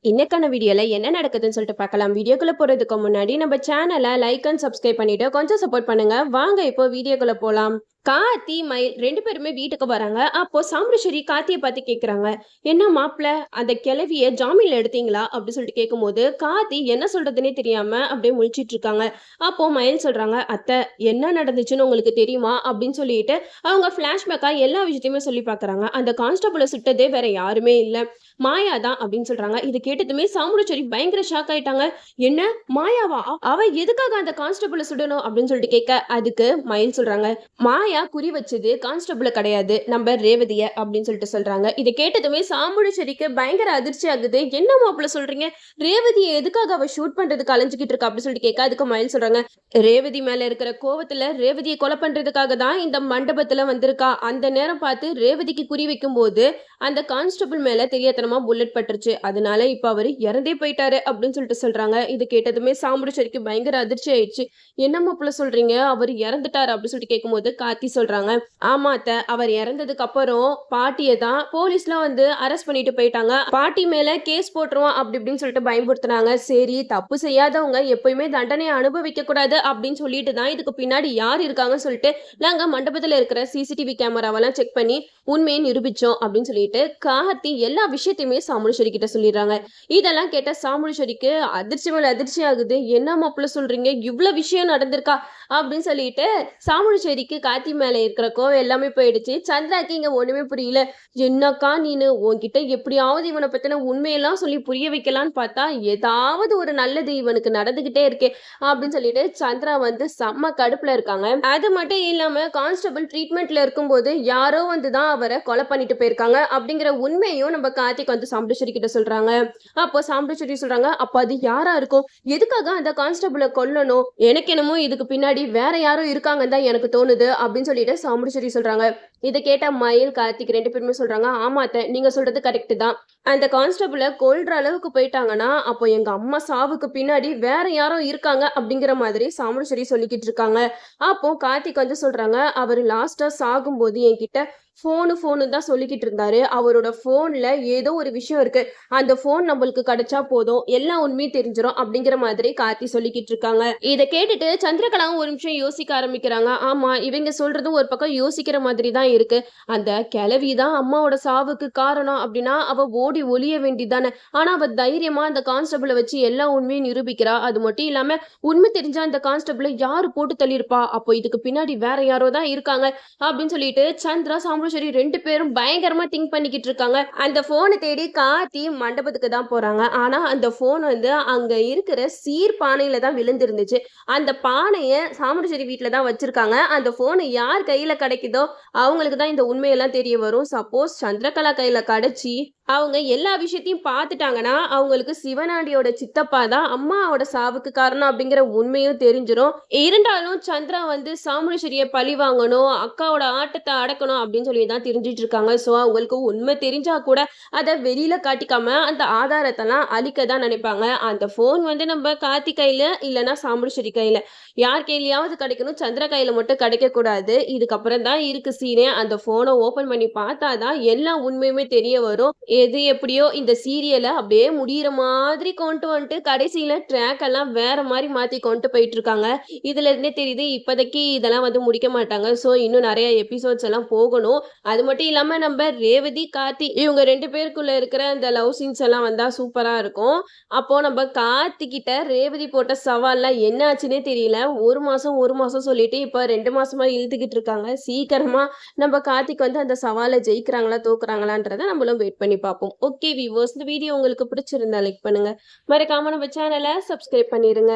இன்னைக்கான வீடியோல என்ன நடக்குதுன்னு சொல்லிட்டு பார்க்கலாம். வீடியோக்குள்ள போறதுக்கு முன்னாடி நம்ம சேனலை லைக் அண்ட் சப்ஸ்கிரைப் பண்ணிட்டு கொஞ்சம் சப்போர்ட் பண்ணுங்க. வாங்க இப்போ வீடியோக்குள்ள போலாம். கார்த்தி மயில் 2 பேருமே வீட்டுக்கு வராங்க. அப்போ சாமுண்டீஸ்வரி கார்த்தியை பார்த்து கேக்குறாங்க, என்ன மாப்பிள்ள அந்த கிழவிய ஜாமீன்ல எடுத்தீங்களா அப்படி சொல்லிட்டு கேட்கும்போது கார்த்தி என்ன சொல்றதுன்னே தெரியாம அப்படியே முழிச்சிட்டு இருக்காங்க. அப்போ மயில் சொல்றாங்க, அத்தை என்ன நடந்துச்சுன்னு உங்களுக்கு தெரியுமா அப்படின்னு சொல்லிட்டு அவங்க பிளாஷ்பேக்கா எல்லா விஷயத்தையுமே சொல்லி பாக்குறாங்க. அந்த கான்ஸ்டபிளை சுட்டதே வேற யாருமே இல்ல, மாயா தான் அப்படின்னு சொல்றாங்க. இது கேட்டதுமே சாமுண்டீஸ்வரி பயங்கர ஷாக் ஆயிட்டாங்க. என்ன, மாயாவா? அவ எதுக்காக அந்த கான்ஸ்டபிளை சுடணும் அப்படின்னு சொல்லிட்டு கேட்க அதுக்கு மயில் சொல்றாங்க, மாயா குறி வச்சது கான்ஸ்டபிள் கிடையாது, நம்ம ரேவதிய அப்படின்னு சொல்லிட்டு சொல்றாங்க. இதை கேட்டதுமே சாமுண்டீஸ்வரிக்கு பயங்கர அதிர்ச்சி ஆகுது. என்ன மாப்பிள்ள சொல்றீங்க, ரேவதியை எதுக்காக அவ ஷூட் பண்றதுக்கு அலைஞ்சுக்கிட்டு இருக்கா அப்படின்னு சொல்லிட்டு கேட்க அதுக்கு மயில் சொல்றாங்க, ரேவதி மேல இருக்கிற கோவத்துல ரேவதியை கொலை பண்றதுக்காக தான் இந்த மண்டபத்துல வந்திருக்கா. அந்த நேரம் பார்த்து ரேவதிக்கு குறி வைக்கும் போது அந்த கான்ஸ்டபிள் மேல தெரியாதனமா புல்லட் பட்டுருச்சு, அதனால இப்ப அவரு இறந்தே போயிட்டாரு அப்படின்னு சொல்லிட்டு சொல்றாங்க. இது கேட்டதுமே சாமுண்டீஸ்வரிக்கு பயங்கர அதிர்ச்சி ஆயிடுச்சு. என்ன மாப்பிள்ள சொல்றீங்க, அவர் இறந்துட்டாரு அப்படின்னு சொல்லிட்டு கேட்கும்போது கார்த்தி சொல்றாங்க, ஆமா அத்தை, அவர் இறந்ததுக்கு அப்புறம் பாட்டியை தான் போலீஸ்லாம் வந்து அரெஸ்ட் பண்ணிட்டு போயிட்டாங்க. பாட்டி மேல கேஸ் போட்டுருவோம் அப்படி இப்படின்னு சொல்லிட்டு பயன்படுத்தினாங்க. சரி, தப்பு செய்யாதவங்க எப்பயுமே தண்டனை அனுபவிக்க கூடாது அப்படின்னு சொல்லிட்டு தான் இதுக்கு பின்னாடி யார் இருக்காங்கன்னு சொல்லிட்டு நாங்க மண்டபத்துல இருக்கிற சிசிடிவி கேமராவெல்லாம் செக் பண்ணி உண்மையை நிரூபிச்சோம் அப்படின்னு சொல்லிட்டு கார்த்தி எல்லா விஷயத்தையுமே சாமுண்டீஸ்வரி கிட்ட சொல்லிடுறாங்க. இதெல்லாம் கேட்ட சாமுண்டீஸ்வரிக்கு அதிர்ச்சி மேல அதிர்ச்ி ஆகுது. என்ன மாப்பிள்ள சொல்றீங்க, இவ்வளவு விஷயம் நடந்திருக்கா அப்படின்னு சொல்லிட்டு சாமுண்டீஸ்வரிக்கு கார்த்தி மேல இருக்கிற கோவம் எல்லாமே போயிடுச்சு. சந்திராக்கு இங்க ஒண்ணுமே புரியல. என்னக்கா நீனு, உன்கிட்ட எப்படியாவது இவனை பத்தின உண்மையெல்லாம் சொல்லி புரிய வைக்கலான்னு பார்த்தா ஏதாவது ஒரு நல்லது இவனுக்கு நடந்துகிட்டே இருக்கே அப்படின்னு சொல்லிட்டு சந்திரா வந்து செம்ம கடுப்புல இருக்காங்க. அது மட்டும் இல்லாம கான்ஸ்டபிள் ட்ரீட்மெண்ட்ல இருக்கும்போது யாரோ வந்துதான் அவரை கொலை பண்ணிட்டு போயிருக்காங்க அப்படிங்கிற உண்மையும் நம்ம கார்த்திக் வந்து சாமுண்டீஸ்வரி கிட்ட சொல்றாங்க. அப்போ சாமுண்டீஸ்வரி சொல்றாங்க, அப்ப அது யாரா இருக்கும், எதுக்காக அந்த கான்ஸ்டபிளை கொல்லணும், எனக்கு என்னமோ இதுக்கு பின்னாடி வேற யாரும் இருக்காங்கன்னு தான் எனக்கு தோணுது அப்படின்னு சொல்லிட்டு சாமுண்டீஸ்வரி சொல்றாங்க. இதை கேட்ட மயில் கார்த்திக் 2 பேருமே சொல்றாங்க, ஆமாத்த நீங்க சொல்றது கரெக்ட் தான், அந்த கான்ஸ்டபிளை கொல்ற அளவுக்கு போயிட்டாங்கன்னா அப்போ எங்க அம்மா சாவுக்கு பின்னாடி வேற யாரோ இருக்காங்க அப்படிங்கிற மாதிரி சாமுண்டீஸ்வரி சொல்லிக்கிட்டு இருக்காங்க. அப்போ கார்த்திக் வந்து சொல்றாங்க, அவர் லாஸ்டா சாகும்போது என்கிட்ட ஃபோனு தான் சொல்லிக்கிட்டு இருந்தாரு. அவரோட ஃபோன்ல ஏதோ ஒரு விஷயம் இருக்கு, அந்த ஃபோன் நம்மளுக்கு கிடைச்சா போதும், எல்லா உண்மையும் தெரிஞ்சிடும் அப்படிங்கிற மாதிரி கார்த்தி சொல்லிக்கிட்டு இருக்காங்க. இதை கேட்டுட்டு சந்திரகலாவும் ஒரு நிமிஷம் யோசிக்க ஆரம்பிக்கிறாங்க. ஆமா, இவங்க சொல்றதும் ஒரு பக்கம் யோசிக்கிற மாதிரி தான் இருக்கு. அந்த கிழவி தான் அம்மாவோட சாவுக்கு காரணம் அப்படின்னா அவ ஓடி ஒளிய வேண்டியதானே. ஆனா அவ தைரியமா அந்த கான்ஸ்டபிளை வச்சு எல்லா உண்மையும் நிரூபிக்கிறா. அது மட்டும் இல்லாம உண்மை தெரிஞ்சா அந்த கான்ஸ்டபிளை யாரு போட்டு தள்ளியிருப்பா, அப்போ இதுக்கு பின்னாடி வேற யாரோ தான் இருக்காங்க அப்படின்னு சொல்லிட்டு சந்திரா சாமுண்டீஸ்வரி 2 பேரும் பயங்கரமா திங்க் பண்ணிக்கிட்டு இருக்காங்க. அந்த போனை தேடி கார்த்தி மண்டபத்துக்கு தான் போறாங்க. ஆனா அந்த போன் வந்து அங்க இருக்கிற சீர் பானையில தான் விழுந்திருந்துச்சு. அந்த பானைய சாமுண்டீஸ்வரி வீட்டுல தான் வச்சிருக்காங்க. அந்த போனை யார் கையில கிடைக்குதோ அவங்களுக்கு தான் இந்த உண்மையெல்லாம் தெரிய வரும். சப்போஸ் சந்திரகலா கையில கிடைச்சி அவங்க எல்லா விஷயத்தையும் பார்த்துட்டாங்கன்னா அவங்களுக்கு சிவனாண்டியோட சித்தப்பா தான் அம்மாவோட சாவுக்கு காரணம் அப்படிங்கிற உண்மையும் தெரிஞ்சிடும். இருந்தாலும் சந்திரா வந்து சாமுண்டீஸ்வரியை பழி வாங்கணும், அக்காவோட ஆட்டத்தை அடக்கணும் அப்படின்னு சொல்லி தான் தெரிஞ்சிட்டு இருக்காங்க. ஸோ அவங்களுக்கு உண்மை தெரிஞ்சா கூட அதை வெளியில காட்டிக்காம அந்த ஆதாரத்தெல்லாம் அழிக்க தான் நினைப்பாங்க. அந்த ஃபோன் வந்து நம்ம கார்த்தி கையில இல்லைன்னா சாமுண்டீஸ்வரி கையில யார் கையிலையாவது கிடைக்கணும், சந்திரா கையில மட்டும் கிடைக்க கூடாது. இதுக்கப்புறம் தான் இருக்கு சீனே. அந்த போனை ஓபன் பண்ணி பார்த்தாதான் எல்லா உண்மையுமே தெரிய வரும். எது எப்படியோ இந்த சீரியலை அப்படியே முடியிற மாதிரி கொண்டு வந்துட்டு கடைசியில ட்ராக் எல்லாம் வேற மாதிரி மாத்தி கொண்டு போயிட்டு இருக்காங்க. இதுல இருந்தே தெரியுது இப்போதைக்கு இதெல்லாம் வந்து முடிக்க மாட்டாங்க. ஸோ இன்னும் நிறைய எபிசோட்ஸ் எல்லாம் போகணும். அது மட்டும் இல்லாம நம்ம ரேவதி கார்த்தி இவங்க 2 பேருக்குள்ள இருக்கிற அந்த லவ் சீன்ஸ் எல்லாம் வந்தா சூப்பரா இருக்கும். அப்போ நம்ம கார்த்தி கிட்ட ரேவதி போட்ட சவால்லாம் என்ன ஆச்சுன்னே தெரியல. ஒரு மாசம் சொல்லிட்டு இப்ப 2 மாசமா இழுத்துக்கிட்டு இருக்காங்க. சீக்கிரமா நம்ம கார்த்திக் வந்து அந்த சவாலை ஜெயிக்கிறாங்களா தோக்குறாங்களான்றத நம்மளும் வெயிட் பண்ணி பார்ப்போம். ஓகே வியூவர்ஸ், இந்த வீடியோ உங்களுக்கு பிடிச்சிருந்தா லைக் பண்ணுங்க, மறக்காம நம்ம சேனலை சப்ஸ்கிரைப் பண்ணிருங்க.